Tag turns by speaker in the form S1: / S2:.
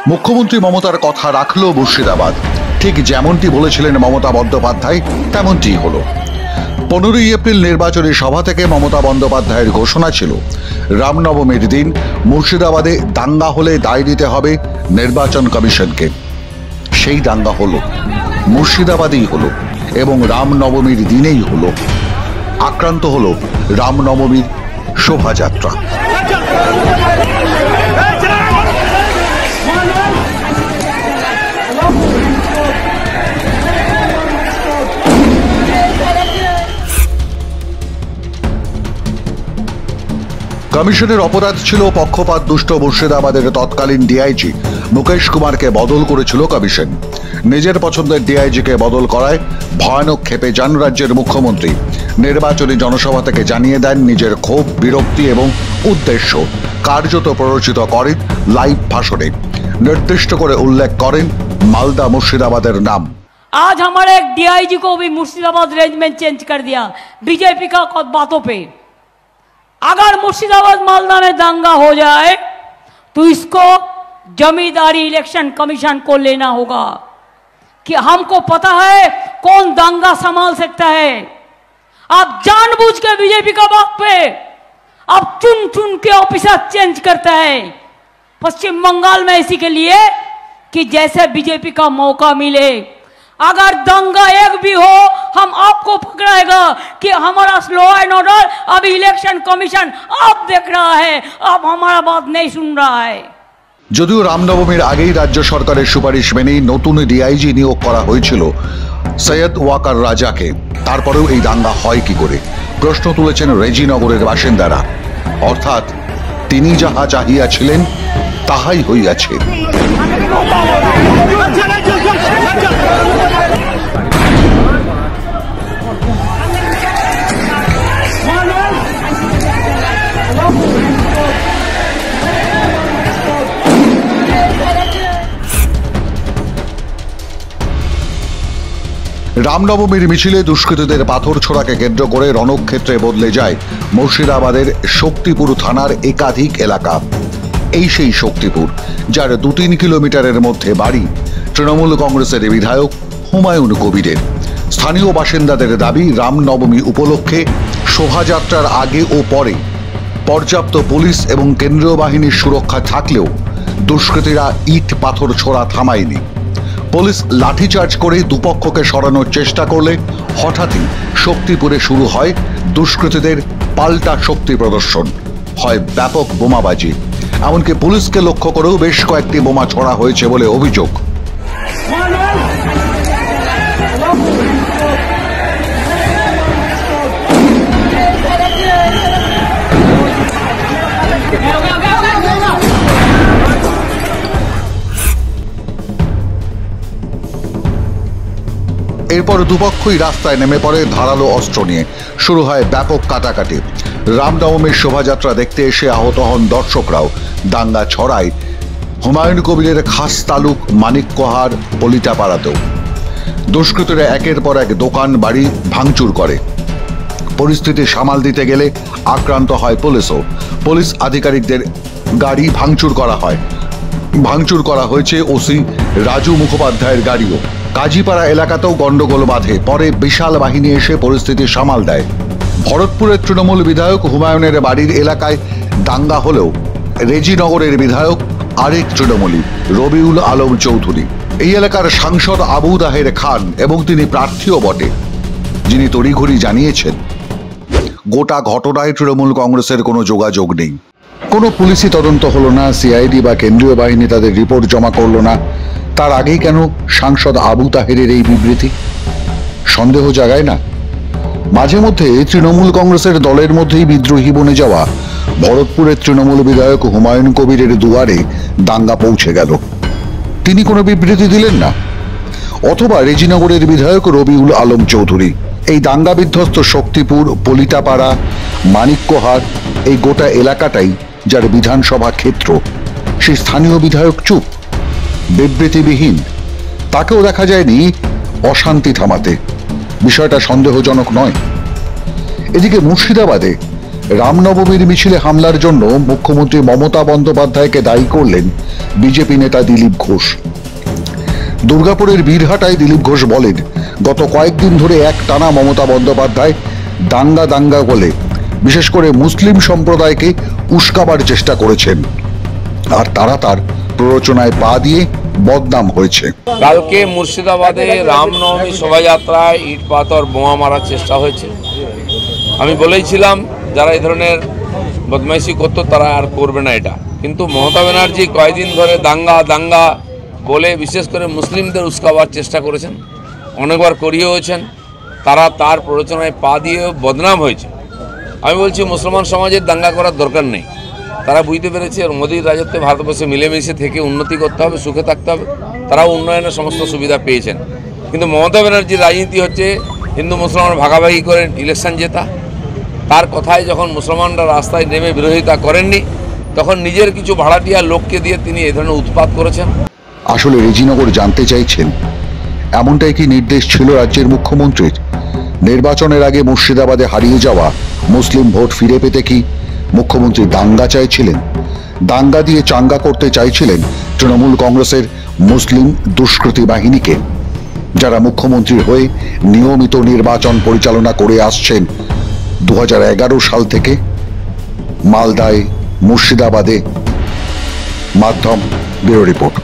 S1: মুখ্যমন্ত্রী মমতার কথা রাখল মুর্শিদাবাদ। ঠিক যেমনটি বলেছিলেন মমতা বন্দ্যোপাধ্যায় তেমনটি হলো। 15ই এপ্রিল নির্বাচনী সভা থেকে মমতা বন্দ্যোপাধ্যায়ের ঘোষণা ছিল রামনবমীর দিন মুর্শিদাবাদে দাঙ্গা হলে দায় দিতে হবে নির্বাচন কমিশনকে। সেই দাঙ্গা হলো, মুর্শিদাবাদেই হলো এবং রামনবমীর দিনেই হলো। আক্রান্ত হলো রামনবমীর শোভাযাত্রা। কমিশনের অপরাধ ছিল পক্ষপাত দুষ্ট মুর্শিদাবাদের তৎকালীন ডিআইজি মুকেশ কুমারকে বদল করেছিল কমিশন। নিজের পছন্দের ডিআইজিকে বদল করায় ভয়ানক ক্ষেপে যান রাজ্যের মুখ্যমন্ত্রী। নির্বাচনী জনসভা থেকে জানিয়ে দেন নিজের ক্ষোভ, বিরক্তি এবং উদ্দেশ্য কার্যত প্ররোচিত করেন লাইভ ভাষণে। निर्दिष्ट করে उल्लेख करें मालदा मुर्शिदाबाद नाम।
S2: आज हमारे एक डीआईजी को भी मुर्शिदाबाद रेंज में चेंज कर दिया बीजेपी का बातों पे। अगर मुर्शिदाबाद मालदा में दंगा हो जाए तो इसको जमींदारी इलेक्शन कमीशन को लेना होगा कि हमको पता है कौन दंगा संभाल सकता है। आप जानबूझ के बीजेपी का बात पे अब चुन चुन के ऑफिसर चेंज करता है पश्चिम बंगाल में इसी के लिए कि जैसे बीजेपी का मौका मिले अगर दंगा एक भी हो हम आपको पकड़ाएगा कि हमारा लॉ एंड ऑर्डर अभी इलेक्शन कमीशन आप देख रहा है, अब हमारा बात नहीं सुन रहा है।
S1: যদিও রামনবমীর আগেই রাজ্য সরকারের সুপারিশ মেনেই নতুন ডিআইজি নিয়োগ করা হয়েছিল সৈয়দ ওয়াকার রাজাকে, তারপরেও এই দাঙ্গা হয় কি করে প্রশ্ন তুলেছেন রেজিনগরের বাসিন্দারা। অর্থাৎ তিনি যাহা চাহিয়াছিলেন তাহাই হইয়াছে। রামনবমীর মিছিলে দুষ্কৃতীদের পাথর ছোড়াকে কেন্দ্র করে রণক্ষেত্রে বদলে যায় মুর্শিদাবাদের শক্তিপুর থানার একাধিক এলাকা। এই সেই শক্তিপুর যার 2-3 কিলোমিটারের মধ্যে বাড়ি তৃণমূল কংগ্রেসের বিধায়ক হুমায়ুন কবিরের। স্থানীয় বাসিন্দাদের দাবি রামনবমী উপলক্ষে শোভাযাত্রার আগে ও পরে পর্যাপ্ত পুলিশ এবং কেন্দ্রীয় বাহিনীর সুরক্ষা থাকলেও দুষ্কৃতীরা ইট পাথর ছোড়া থামায়নি। পুলিশ লাঠিচার্জ করে দুপক্ষকে সরানোর চেষ্টা করলে হঠাৎই শক্তিপুরে শুরু হয় দুষ্কৃতীদের পাল্টা শক্তি প্রদর্শন, হয় ব্যাপক বোমাবাজি। এমনকি পুলিশকে লক্ষ্য করেও বেশ কয়েকটি বোমা ছোড়া হয়েছে বলে অভিযোগ। এরপর দুপক্ষই রাস্তায় নেমে পড়ে ধারালো অস্ত্র নিয়ে। শুরু হয় ব্যাপক কাটাকাটি। রামনবমীর শোভাযাত্রা দেখতে এসে আহত হন দর্শকরাও। দাঙ্গা ছড়ায় হুমায়ুন কবিরের খাস তালুক মানিককোহার পলিটাপাড়াতেও। দুষ্কৃতীরা একের পর এক দোকান বাড়ি ভাঙচুর করে। পরিস্থিতি সামাল দিতে গেলে আক্রান্ত হয় পুলিশও। পুলিশ আধিকারিকদের গাড়ি ভাঙচুর করা হয়। ভাঙচুর করা হয়েছে ওসি রাজু মুখোপাধ্যায়ের গাড়িও। কাজীপাড়া এলাকাতেও গন্ডগোল বাঁধে। পরে বিশাল বাহিনী এসে পরিস্থিতি সামাল দেয়। ভরতপুরের তৃণমূল বিধায়ক হুমায়ুনের বাড়ির এলাকায় দাঙ্গা হলেও রেজিনগরের বিধায়ক আরেক তৃণমূলী রবিউল আলম চৌধুরী, এই এলাকার সাংসদ আবু তাহের খান এবং তিনি প্রার্থীও বটে, যিনি তড়িঘড়ি জানিয়েছেন গোটা ঘটনায় তৃণমূল কংগ্রেসের কোনো যোগাযোগ নেই। কোনো পুলিশি তদন্ত হলো না, সিআইডি বা কেন্দ্রীয় বাহিনী তাদের রিপোর্ট জমা করলো না। তার আগেই কেন সাংসদ আবু তাহেরের এই বিবৃতি? সন্দেহ জাগায় না? মাঝে মধ্যে তৃণমূল কংগ্রেসের দলের মধ্যেই বিদ্রোহী বনে যাওয়া ভরতপুরের তৃণমূল বিধায়ক হুমায়ুন কবিরের দুয়ারে দাঙ্গা পৌঁছে গেল, তিনি কোনো বিবৃতি দিলেন না। অথবা রেজিনগরের বিধায়ক রবিউল আলম চৌধুরী। এই দাঙ্গা বিধ্বস্ত শক্তিপুর, পলিটাপাড়া, মানিককোহার এই গোটা এলাকাটাই যার বিধানসভা ক্ষেত্র, সেই স্থানীয় বিধায়ক চুপ, বিবৃতিবিহীন। তাকেও দেখা যায়নি অশান্তি থামাতে। বিষয়টা সন্দেহজনক নয়? এদিকে মুর্শিদাবাদে রামনবমীর মিছিলে হামলার জন্য মুখ্যমন্ত্রী মমতা বন্দ্যোপাধ্যায়কে দায়ী করলেন বিজেপি নেতা দিলীপ ঘোষ। দুর্গাপুরের বীরহাটায় দিলীপ ঘোষ বলেন, গত কয়েকদিন ধরে একটানা মমতা বন্দ্যোপাধ্যায় দাঙ্গা দাঙ্গা বলে বিশেষ করে মুসলিম সম্প্রদায়কে উস্কাবার চেষ্টা করেছেন, আর তারা তার প্ররোচনায় পা দিয়ে বদনাম হয়েছে।
S3: কালকে মুর্শিদাবাদে রামনবমী শোভাযাত্রায় ইট পাথর বোমা মারার চেষ্টা হয়েছে। আমি বলেইছিলাম যারা এই ধরনের বদমাইশি করতো তারা আর করবে না এটা, কিন্তু মমতা ব্যানার্জি কয়েকদিন ধরে দাঙ্গা দাঙ্গা বলে বিশেষ করে মুসলিমদের উস্কাবার চেষ্টা করেছেন, অনেকবার করিয়েওছেন। তারা তার প্ররোচনায় পা দিয়ে বদনাম হয়েছে। আমি বলছি মুসলমান সমাজের দাঙ্গা করার দরকার নেই। তারা বুঝতে পেরেছে মোদির রাজত্বে ভারতবর্ষে মিলেমিশে থেকে উন্নতি করতে হবে, সুখে থাকতে হবে। তারাও উন্নয়নের সমস্ত সুবিধা পেয়েছেন। কিন্তু মমতা ব্যানার্জির রাজনীতি হচ্ছে হিন্দু মুসলমান ভাগাভাগি করে ইলেকশন জেতা। তার কথায় যখন মুসলমানরা রাস্তায় নেমে বিরোধিতা করেননি, তখন নিজের কিছু ভাড়াটিয়া লোককে দিয়ে তিনি এই ধরনের উৎপাত করেছেন।
S1: আসলে রেজিনগর জানতে চাইছেন, এমনটাই কি নির্দেশ ছিল রাজ্যের মুখ্যমন্ত্রীর? নির্বাচনের আগে মুর্শিদাবাদে হারিয়ে যাওয়া মুসলিম ভোট ফিরে পেতে কি মুখ্যমন্ত্রী দাঙ্গা চাইছিলেন? দাঙ্গা দিয়ে চাঙ্গা করতে চাইছিলেন তৃণমূল কংগ্রেসের মুসলিম দুষ্কৃতী বাহিনীকে, যারা মুখ্যমন্ত্রী হয়ে নিয়মিত নির্বাচন পরিচালনা করে আসছেন 2011 সাল থেকে। মালদায়, মুর্শিদাবাদে। মাধ্যম ব্যুরো রিপোর্ট।